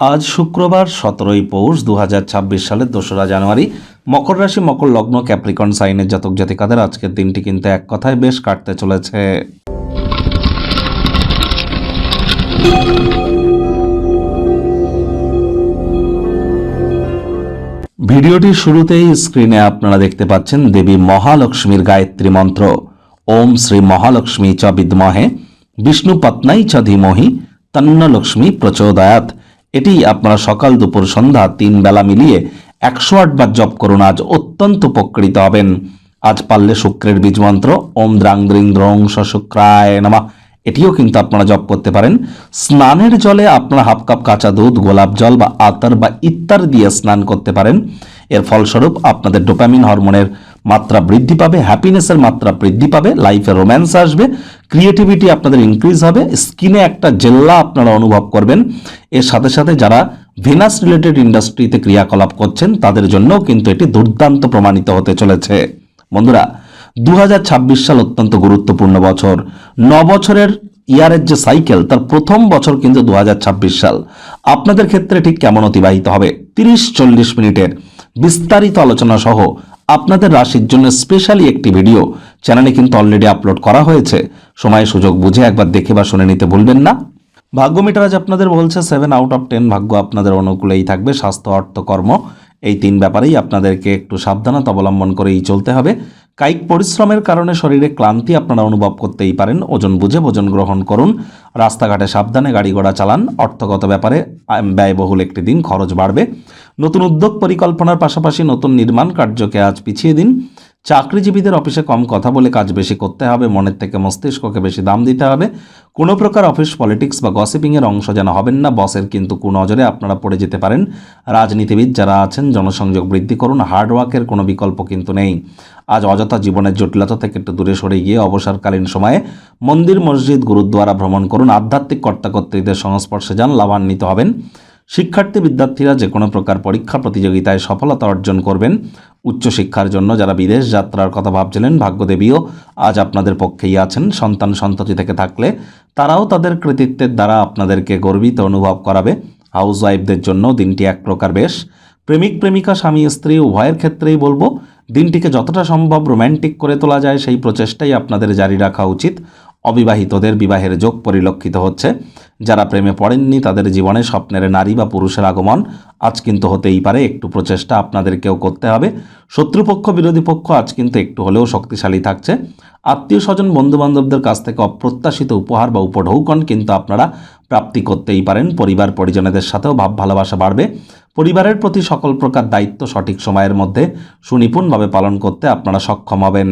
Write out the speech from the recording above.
আজ শুক্রবার 17ই পৌষ 2026 সালের 2রা জানুয়ারি। মকর রাশি, মকর লগ্ন, ক্যাপ্রিকন সাইনের জাতক জাতিকাদের আজকের দিনটি কিন্তু এক কথায় বেশ কাটতে চলেছে। ভিডিওটির শুরুতেই স্ক্রিনে আপনারা দেখতে পাচ্ছেন দেবী মহালক্ষ্মীর গায়ত্রী মন্ত্র। ওম শ্রী মহালক্ষ্মী চ বিদ্মহে বিষ্ণু পত্নাই চ ধীমহি তন্ন লক্ষ্মী প্রচোদয়াৎ। এটি আপনারা সকাল দুপুর সন্ধ্যা 3 বেলা মিলিয়ে 108 বার জপ করুন, আজ অত্যন্ত উপকৃত হবেন। আজ পারলে শুক্রের বীজ মন্ত্র ওম দ্রাং দ্রিং দ্রং শুক্রায় নমঃ, এটিও কিন্তু আপনারা জপ করতে পারেন। স্নানের জলে আপনারা হাফ কাপ কাঁচা দুধ, গোলাপ জল বা আতর বা ইত্যাদি দিয়ে স্নান করতে পারেন। এর ফলস্বরূপ আপনাদের ডোপামিন হরমোনের মাত্রা বৃদ্ধি পাবে, হ্যাপিনেসের মাত্রা বৃদ্ধি পাবে, লাইফে রোম্যান্স আসবে, ক্রিয়েটিভিটি আপনাদের ইনক্রিজ হবে, স্কিনে একটা জেল্লা আপনারা অনুভব করবেন। এর সাথে সাথে যারা ভেনাস রিলেটেড ইন্ডাস্ট্রিতে ক্রিয়াকলাপ করছেন তাদের জন্যও কিন্তু এটি দুর্দান্ত প্রমাণিত হতে চলেছে। বন্ধুরা, 2026 সাল অত্যন্ত গুরুত্বপূর্ণ বছর। 9 বছরের ইয়ারের যে সাইকেল, তার প্রথম বছর কিন্তু 2026 সাল। আপনাদের ক্ষেত্রে ঠিক কেমন অতিবাহিত হবে 30-40 মিনিটের বিস্তারিত আলোচনা সহ আপনাদের রাশির জন্য স্পেশালি একটি ভিডিও চ্যানেলে কিন্তু অলরেডি আপলোড করা হয়েছে। সময় সুযোগ বুঝে একবার দেখে বা শুনে নিতে ভুলবেন না। ভাগ্য মিটার আজ আপনাদের বলছে 7 আউট অফ 10 ভাগ্য আপনাদের অনুকূলেই থাকবে। স্বাস্থ্য, অর্থ, কর্ম এই 3 ব্যাপারেই আপনাদেরকে একটু সাবধানতা অবলম্বন করেই চলতে হবে। কায়িক পরিশ্রমের কারণে শরীরে ক্লান্তি আপনারা অনুভব করতেই পারেন। ওজন বুঝে ভোজন গ্রহণ করুন। রাস্তাঘাটে সাবধানে গাড়ি ঘোড়া চালান। অর্থগত ব্যাপারে ব্যয়বহুল একটি দিন, খরচ বাড়বে। নতুন উদ্যোগ পরিকল্পনার পাশাপাশি নতুন নির্মাণ কার্যকে আজ পিছিয়ে দিন। চাকরিজীবীদের অফিসে কম কথা বলে কাজ বেশি করতে হবে, মনের থেকে মস্তিষ্ককে বেশি দাম দিতে হবে। কোনো প্রকার অফিস পলিটিক্স বা গসিপিংয়ের অংশ যেন হবেন না, বসের কিন্তু কুনজরে আপনারা পড়ে যেতে পারেন। রাজনীতিবিদ যারা আছেন জনসংযোগ বৃদ্ধি করুন, হার্ডওয়ার্কের কোনো বিকল্প কিন্তু নেই। আজ অযথা জীবনের জটিলতা থেকে একটু দূরে সরে গিয়ে অবসরকালীন সময়ে মন্দির, মসজিদ, গুরুদ্বারা ভ্রমণ করুন। আধ্যাত্মিক কর্তাকর্ত্রীদের সংস্পর্শে যান, লাভান্বিত হবেন। শিক্ষার্থী বিদ্যার্থীরা যে কোনো প্রকার পরীক্ষা প্রতিযোগিতায় সফলতা অর্জন করবেন। উচ্চশিক্ষার জন্য যারা বিদেশ যাত্রার কথা ভাবছিলেন, ভাগ্যদেবীও আজ আপনাদের পক্ষেই আছেন। সন্তান সন্ততি থেকে থাকলে তারাও তাদের কৃতিত্বের দ্বারা আপনাদেরকে গর্বিত অনুভব করাবে। হাউস ওয়াইফদের জন্য দিনটি এক প্রকার বেশ। প্রেমিক প্রেমিকা, স্বামী স্ত্রী উভয়ের ক্ষেত্রেই বলবো দিনটিকে যতটা সম্ভব রোম্যান্টিক করে তোলা যায় সেই প্রচেষ্টাই আপনাদের জারি রাখা উচিত। অবিবাহিতদের বিবাহের যোগ পরিলক্ষিত হচ্ছে। যারা প্রেমে পড়েননি তাদের জীবনে স্বপ্নের নারী বা পুরুষের আগমন আজ কিন্তু হতেই পারে। একটু প্রচেষ্টা আপনাদেরকেও করতে হবে। শত্রুপক্ষ, বিরোধী পক্ষ আজ কিন্তু একটু হলেও শক্তিশালী থাকছে। আত্মীয় স্বজন, বন্ধুবান্ধবদের কাছ থেকে অপ্রত্যাশিত উপহার বা উপঢৌকন কিন্তু আপনারা প্রাপ্তি করতেই পারেন। পরিবার পরিজনদের সাথেও ভাব ভালোবাসা বাড়বে। পরিবারের প্রতি সকল প্রকার দায়িত্ব সঠিক সময়ের মধ্যে সুনিপুণভাবে পালন করতে আপনারা সক্ষম হবেন।